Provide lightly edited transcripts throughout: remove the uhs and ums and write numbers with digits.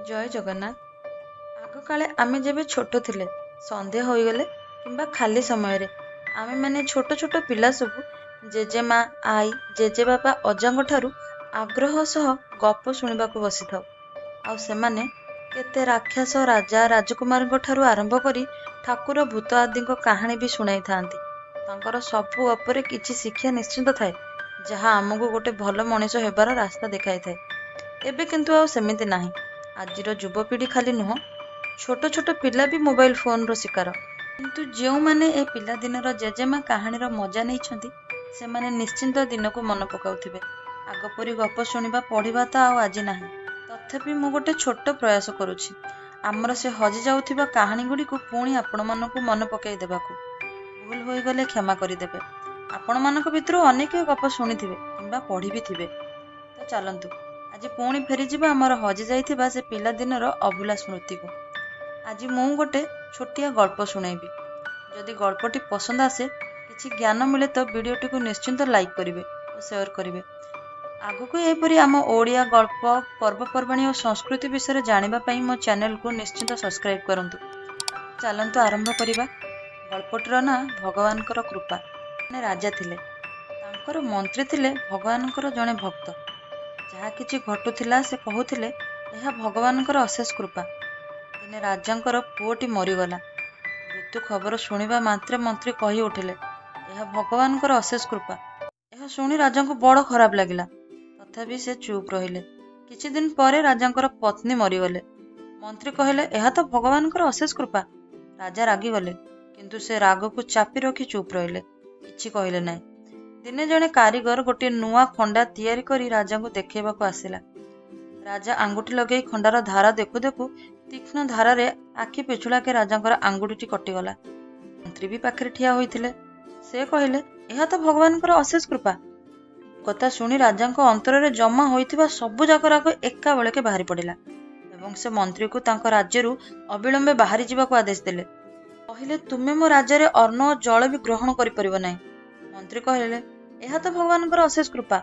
ଜୟ ଜଗନ୍ନାଥ। ଆଗକାଳେ ଆମେ ଯେବେ ଛୋଟ ଥିଲେ, ସନ୍ଧ୍ୟା ହୋଇଗଲେ କିମ୍ବା ଖାଲି ସମୟରେ ଆମେମାନେ ଛୋଟ ଛୋଟ ପିଲା ସବୁ ଜେଜେମା, ଆଈ, ଜେଜେବାପା, ଅଜାଙ୍କ ଠାରୁ ଆଗ୍ରହ ସହ ଗପ ଶୁଣିବାକୁ ବସିଥାଉ। ଆଉ ସେମାନେ କେତେ ରାକ୍ଷସ, ରାଜା, ରାଜକୁମାରଙ୍କ ଠାରୁ ଆରମ୍ଭ କରି ଠାକୁର, ଭୂତ ଆଦିଙ୍କ କାହାଣୀ ବି ଶୁଣାଇଥାନ୍ତି। ତାଙ୍କର ସବୁ ଗପରେ କିଛି ଶିକ୍ଷା ନିଶ୍ଚିନ୍ତ ଥାଏ, ଯାହା ଆମକୁ ଗୋଟେ ଭଲ ମଣିଷ ହେବାର ରାସ୍ତା ଦେଖାଇଥାଏ। ଏବେ କିନ୍ତୁ ଆଉ ସେମିତି ନାହିଁ। ଆଜିର ଯୁବପିଢ଼ି ଖାଲି ନୁହଁ, ଛୋଟ ଛୋଟ ପିଲା ବି ମୋବାଇଲ ଫୋନର ଶିକାର। କିନ୍ତୁ ଯେଉଁମାନେ ଏ ପିଲାଦିନର ଜେଜେମା କାହାଣୀର ମଜା ନେଇଛନ୍ତି, ସେମାନେ ନିଶ୍ଚିନ୍ତ ଦିନକୁ ମନେ ପକାଉଥିବେ। ଆଗ ପରି ଗପ ଶୁଣିବା, ପଢ଼ିବା ତ ଆଉ ଆଜି ନାହିଁ। ତଥାପି ମୁଁ ଗୋଟେ ଛୋଟ ପ୍ରୟାସ କରୁଛି, ଆମର ସେ ହଜି ଯାଉଥିବା କାହାଣୀ ଗୁଡ଼ିକୁ ପୁଣି ଆପଣମାନଙ୍କୁ ମନେ ପକାଇ ଦେବାକୁ। ଭୁଲ ହୋଇଗଲେ କ୍ଷମା କରିଦେବେ। ଆପଣମାନଙ୍କ ଭିତରୁ ଅନେକ ଗପ ଶୁଣିଥିବେ କିମ୍ବା ପଢ଼ି ବି ଥିବେ। ତ ଚାଲନ୍ତୁ ଆଜି ପୁଣି ଫେରିଯିବା ଆମର ହଜି ଯାଇଥିବା ସେ ପିଲାଦିନର ଅଭୁଲା ସ୍ମୃତିକୁ। ଆଜି ମୁଁ ଗୋଟେ ଛୋଟିଆ ଗଳ୍ପ ଶୁଣାଇବି। ଯଦି ଗଳ୍ପଟି ପସନ୍ଦ ଆସେ, କିଛି ଜ୍ଞାନ ମିଳେ ତ ଭିଡ଼ିଓଟିକୁ ନିଶ୍ଚିନ୍ତ ଲାଇକ୍ କରିବେ ଓ ସେୟାର କରିବେ। ଆଗକୁ ଏହିପରି ଆମ ଓଡ଼ିଆ ଗଳ୍ପ, ପର୍ବପର୍ବାଣୀ ଓ ସଂସ୍କୃତି ବିଷୟରେ ଜାଣିବା ପାଇଁ ମୋ ଚ୍ୟାନେଲକୁ ନିଶ୍ଚିନ୍ତ ସବସ୍କ୍ରାଇବ୍ କରନ୍ତୁ। ଚାଲନ୍ତୁ ଆରମ୍ଭ କରିବା। ଗଳ୍ପଟିର ନାଁ ଭଗବାନଙ୍କର କୃପା। ଜଣେ ରାଜା ଥିଲେ। ତାଙ୍କର ମନ୍ତ୍ରୀ ଥିଲେ ଭଗବାନଙ୍କର ଜଣେ ଭକ୍ତ। ଯାହା କିଛି ଘଟୁଥିଲା ସେ କହୁଥିଲେ, ଏହା ଭଗବାନଙ୍କର ଅଶେଷ କୃପା। ଦିନେ ରାଜାଙ୍କର ପୁଅଟି ମରିଗଲା। ମୃତ୍ୟୁ ଖବର ଶୁଣିବା ମାତ୍ରେ ମନ୍ତ୍ରୀ କହି ଉଠିଲେ, ଏହା ଭଗବାନଙ୍କର ଅଶେଷ କୃପା। ଏହା ଶୁଣି ରାଜାଙ୍କୁ ବଡ଼ ଖରାପ ଲାଗିଲା। ତଥାପି ସେ ଚୁପ୍ ରହିଲେ। କିଛି ଦିନ ପରେ ରାଜାଙ୍କର ପତ୍ନୀ ମରିଗଲେ। ମନ୍ତ୍ରୀ କହିଲେ, ଏହା ତ ଭଗବାନଙ୍କର ଅଶେଷ କୃପା। ରାଜା ରାଗିଗଲେ, କିନ୍ତୁ ସେ ରାଗକୁ ଚାପି ରଖି ଚୁପ୍ ରହିଲେ, କିଛି କହିଲେ ନାହିଁ। ଦିନେ ଜଣେ କାରିଗର ଗୋଟିଏ ନୂଆ ଖଣ୍ଡା ତିଆରି କରି ରାଜାଙ୍କୁ ଦେଖାଇବାକୁ ଆସିଲା। ରାଜା ଆଙ୍ଗୁଠି ଲଗେଇ ଖଣ୍ଡାର ଧାର ଦେଖୁ ଦେଖୁ ତୀକ୍ଷ୍ଣ ଧାରରେ ଆଖି ପିଛୁଳାକେ ରାଜାଙ୍କର ଆଙ୍ଗୁଠିଟି କଟିଗଲା। ମନ୍ତ୍ରୀ ବି ପାଖରେ ଠିଆ ହୋଇଥିଲେ। ସେ କହିଲେ, ଏହା ତ ଭଗବାନଙ୍କର ଅଶେଷ କୃପା। କଥା ଶୁଣି ରାଜାଙ୍କ ଅନ୍ତରରେ ଜମା ହୋଇଥିବା ସବୁ ଯାକ ରାଗ ଏକା ବେଳକେ ବାହାରି ପଡ଼ିଲା ଏବଂ ସେ ମନ୍ତ୍ରୀକୁ ତାଙ୍କ ରାଜ୍ୟରୁ ଅବିଳମ୍ବେ ବାହାରି ଯିବାକୁ ଆଦେଶ ଦେଲେ। କହିଲେ, ତୁମେ ମୋ ରାଜ୍ୟରେ ଅନ୍ନ ଓ ଜଳ ବି ଗ୍ରହଣ କରିପାରିବ ନାହିଁ। ମନ୍ତ୍ରୀ କହିଲେ, ଏହା ତ ଭଗବାନଙ୍କର ଅଶେଷ କୃପା।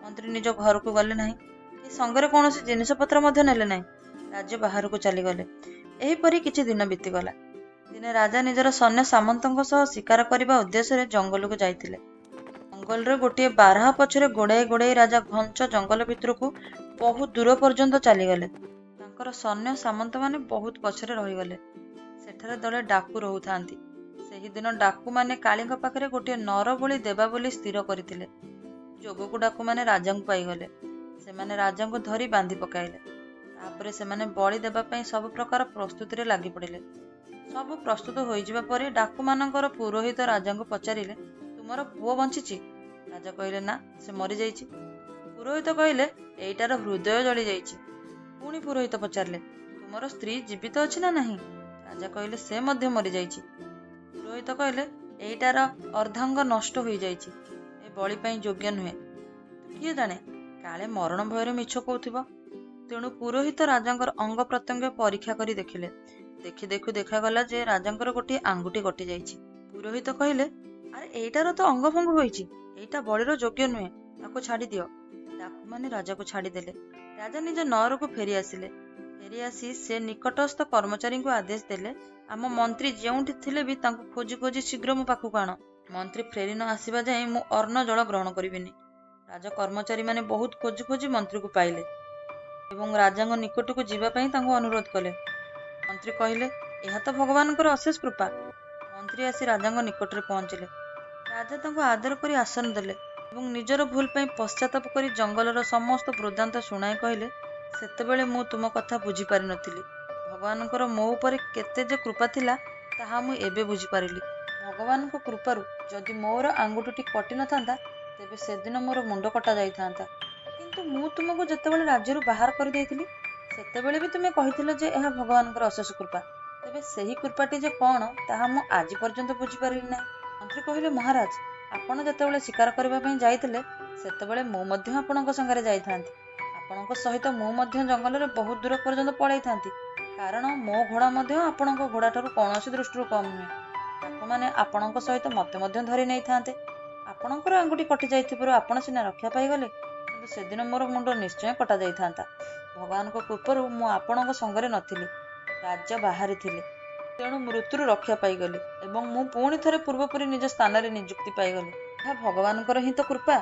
ମନ୍ତ୍ରୀ ନିଜ ଘରକୁ ଗଲେ ନାହିଁ, କି ସଙ୍ଗରେ କୌଣସି ଜିନିଷପତ୍ର ମଧ୍ୟ ନେଲେ ନାହିଁ। ରାଜ୍ୟ ବାହାରକୁ ଚାଲିଗଲେ। ଏହିପରି କିଛି ଦିନ ବିତିଗଲା। ଦିନେ ରାଜା ନିଜର ସୈନ୍ୟ ସାମନ୍ତଙ୍କ ସହ ଶିକାର କରିବା ଉଦ୍ଦେଶ୍ୟରେ ଜଙ୍ଗଲକୁ ଯାଇଥିଲେ। ଜଙ୍ଗଲରେ ଗୋଟିଏ ବାରାହା ପଛରେ ଗୋଡ଼ାଇ ଗୋଡ଼ାଇ ରାଜା ଘଞ୍ଚ ଜଙ୍ଗଲ ଭିତରକୁ ବହୁତ ଦୂର ପର୍ଯ୍ୟନ୍ତ ଚାଲିଗଲେ। ତାଙ୍କର ସୈନ୍ୟ ସାମନ୍ତମାନେ ବହୁତ ପଛରେ ରହିଗଲେ। ସେଠାରେ ଦଳେ ଡାକୁ ରହୁଥାନ୍ତି। ସେହିଦିନ ଡାକୁମାନେ କାଳିଙ୍କ ପାଖରେ ଗୋଟିଏ ନର ବଳି ଦେବା ବୋଲି ସ୍ଥିର କରିଥିଲେ। ଯୋଗକୁ ଡାକୁମାନେ ରାଜାଙ୍କୁ ପାଇଗଲେ। ସେମାନେ ରାଜାଙ୍କୁ ଧରି ବାନ୍ଧି ପକାଇଲେ। ତାପରେ ସେମାନେ ବଳି ଦେବା ପାଇଁ ସବୁ ପ୍ରକାର ପ୍ରସ୍ତୁତିରେ ଲାଗି ପଡ଼ିଲେ। ସବୁ ପ୍ରସ୍ତୁତ ହୋଇଯିବା ପରେ ଡାକୁମାନଙ୍କର ପୁରୋହିତ ରାଜାଙ୍କୁ ପଚାରିଲେ, ତୁମର ପୁଅ ବଞ୍ଚିଛି? ରାଜା କହିଲେ, ନା, ସେ ମରିଯାଇଛି। ପୁରୋହିତ କହିଲେ, ଏଇଟାର ହୃଦୟ ଜଳିଯାଇଛି। ପୁଣି ପୁରୋହିତ ପଚାରିଲେ, ତୁମର ସ୍ତ୍ରୀ ଜୀବିତ ଅଛି ନା ନାହିଁ? ରାଜା କହିଲେ, ସେ ମଧ୍ୟ ମରିଯାଇଛି। ପୁରୋହିତ କହିଲେ, ଏଇଟାର ଅର୍ଦ୍ଧାଙ୍ଗ ନଷ୍ଟ ହୋଇଯାଇଛି। ଏ ବଳି ପାଇଁ ଯୋଗ୍ୟ ନୁହେଁ। କିଏ ଜାଣେ, କାଳେ ମରଣ ଭୟରେ ମିଛ କହୁଥିବ। ତେଣୁ ପୁରୋହିତ ରାଜାଙ୍କର ଅଙ୍ଗ ପ୍ରତ୍ୟଙ୍ଗ ପରୀକ୍ଷା କରି ଦେଖିଲେ। ଦେଖି ଦେଖୁ ଦେଖାଗଲା ଯେ ରାଜାଙ୍କର ଗୋଟିଏ ଆଙ୍ଗୁଠି କଟିଯାଇଛି। ପୁରୋହିତ କହିଲେ, ଆରେ ଏଇଟାର ତ ଅଙ୍ଗଭଙ୍ଗ ହୋଇଛି, ଏଇଟା ବଳିର ଯୋଗ୍ୟ ନୁହେଁ, ତାକୁ ଛାଡ଼ି ଦିଅ। ଡାକୁମାନେ ରାଜାକୁ ଛାଡ଼ିଦେଲେ। ରାଜା ନିଜ ନଅରକୁ ଫେରି ଆସିଲେ। ଫେରି ଆସି ସେ ନିକଟସ୍ଥ କର୍ମଚାରୀଙ୍କୁ ଆଦେଶ ଦେଲେ, ଆମ ମନ୍ତ୍ରୀ ଯେଉଁଠି ଥିଲେ ବି ତାଙ୍କୁ ଖୋଜି ଖୋଜି ଶୀଘ୍ର ମୋ ପାଖକୁ ଆଣ। ମନ୍ତ୍ରୀ ଫେରି ନ ଆସିବା ଯାଏଁ ମୁଁ ଅନ୍ନ ଜଳ ଗ୍ରହଣ କରିବିନି। ରାଜ କର୍ମଚାରୀମାନେ ବହୁତ ଖୋଜି ଖୋଜି ମନ୍ତ୍ରୀକୁ ପାଇଲେ ଏବଂ ରାଜାଙ୍କ ନିକଟକୁ ଯିବା ପାଇଁ ତାଙ୍କୁ ଅନୁରୋଧ କଲେ। ମନ୍ତ୍ରୀ କହିଲେ, ଏହା ତ ଭଗବାନଙ୍କର ଅଶେଷ କୃପା। ମନ୍ତ୍ରୀ ଆସି ରାଜାଙ୍କ ନିକଟରେ ପହଞ୍ଚିଲେ। ରାଜା ତାଙ୍କୁ ଆଦର କରି ଆସନ ଦେଲେ ଏବଂ ନିଜର ଭୁଲ ପାଇଁ ପଶ୍ଚାତାପ କରି ଜଙ୍ଗଲର ସମସ୍ତ ବୃତ୍ତାନ୍ତ ଶୁଣାଇ କହିଲେ, ସେତେବେଳେ ମୁଁ ତୁମ କଥା ବୁଝିପାରିନଥିଲି। ଭଗବାନଙ୍କର ମୋ ଉପରେ କେତେ ଯେ କୃପା ଥିଲା, ତାହା ମୁଁ ଏବେ ବୁଝିପାରିଲି। ଭଗବାନଙ୍କ କୃପାରୁ ଯଦି ମୋର ଆଙ୍ଗୁଠିଟି କଟିନଥାନ୍ତା, ତେବେ ସେଦିନ ମୋର ମୁଣ୍ଡ କଟା ଯାଇଥାନ୍ତା। କିନ୍ତୁ ମୁଁ ତୁମକୁ ଯେତେବେଳେ ରାଜ୍ୟରୁ ବାହାର କରିଦେଇଥିଲି, ସେତେବେଳେ ବି ତୁମେ କହିଥିଲ ଯେ ଏହା ଭଗବାନଙ୍କର ଅଶେଷ କୃପା। ତେବେ ସେହି କୃପାଟି ଯେ କ'ଣ, ତାହା ମୁଁ ଆଜି ପର୍ଯ୍ୟନ୍ତ ବୁଝିପାରିଲି ନାହିଁ। ମନ୍ତ୍ରୀ କହିଲେ, ମହାରାଜ, ଆପଣ ଯେତେବେଳେ ଶିକାର କରିବା ପାଇଁ ଯାଇଥିଲେ, ସେତେବେଳେ ମୁଁ ମଧ୍ୟ ଆପଣଙ୍କ ସାଙ୍ଗରେ ଯାଇଥାନ୍ତି। ଆପଣଙ୍କ ସହିତ ମୁଁ ମଧ୍ୟ ଜଙ୍ଗଲରେ ବହୁତ ଦୂର ପର୍ଯ୍ୟନ୍ତ ପଳାଇଥାନ୍ତି, କାରଣ ମୋ ଘୋଡ଼ା ମଧ୍ୟ ଆପଣଙ୍କ ଘୋଡ଼ାଠାରୁ କୌଣସି ଦୃଷ୍ଟିରୁ କମ୍ ନୁହେଁ। ଡାକୁମାନେ ଆପଣଙ୍କ ସହିତ ମୋତେ ମଧ୍ୟ ଧରି ନେଇଥାନ୍ତେ। ଆପଣଙ୍କର ଆଙ୍ଗୁଠି କଟି ଯାଇଥିବାରୁ ଆପଣ ସିନା ରକ୍ଷା ପାଇଗଲେ, କିନ୍ତୁ ସେଦିନ ମୋର ମୁଣ୍ଡ ନିଶ୍ଚୟ କଟା ଯାଇଥାନ୍ତା। ଭଗବାନଙ୍କ କୃପାରୁ ମୁଁ ଆପଣଙ୍କ ସଙ୍ଗରେ ନଥିଲି, ରାଜ୍ୟ ବାହାରେ ଥିଲି। ତେଣୁ ମୃତ୍ୟୁରୁ ରକ୍ଷା ପାଇଗଲି ଏବଂ ମୁଁ ପୁଣି ଥରେ ପୂର୍ବପରି ନିଜ ସ୍ଥାନରେ ନିଯୁକ୍ତି ପାଇଗଲି। ଏହା ଭଗବାନଙ୍କର ହିଁ ତ କୃପା।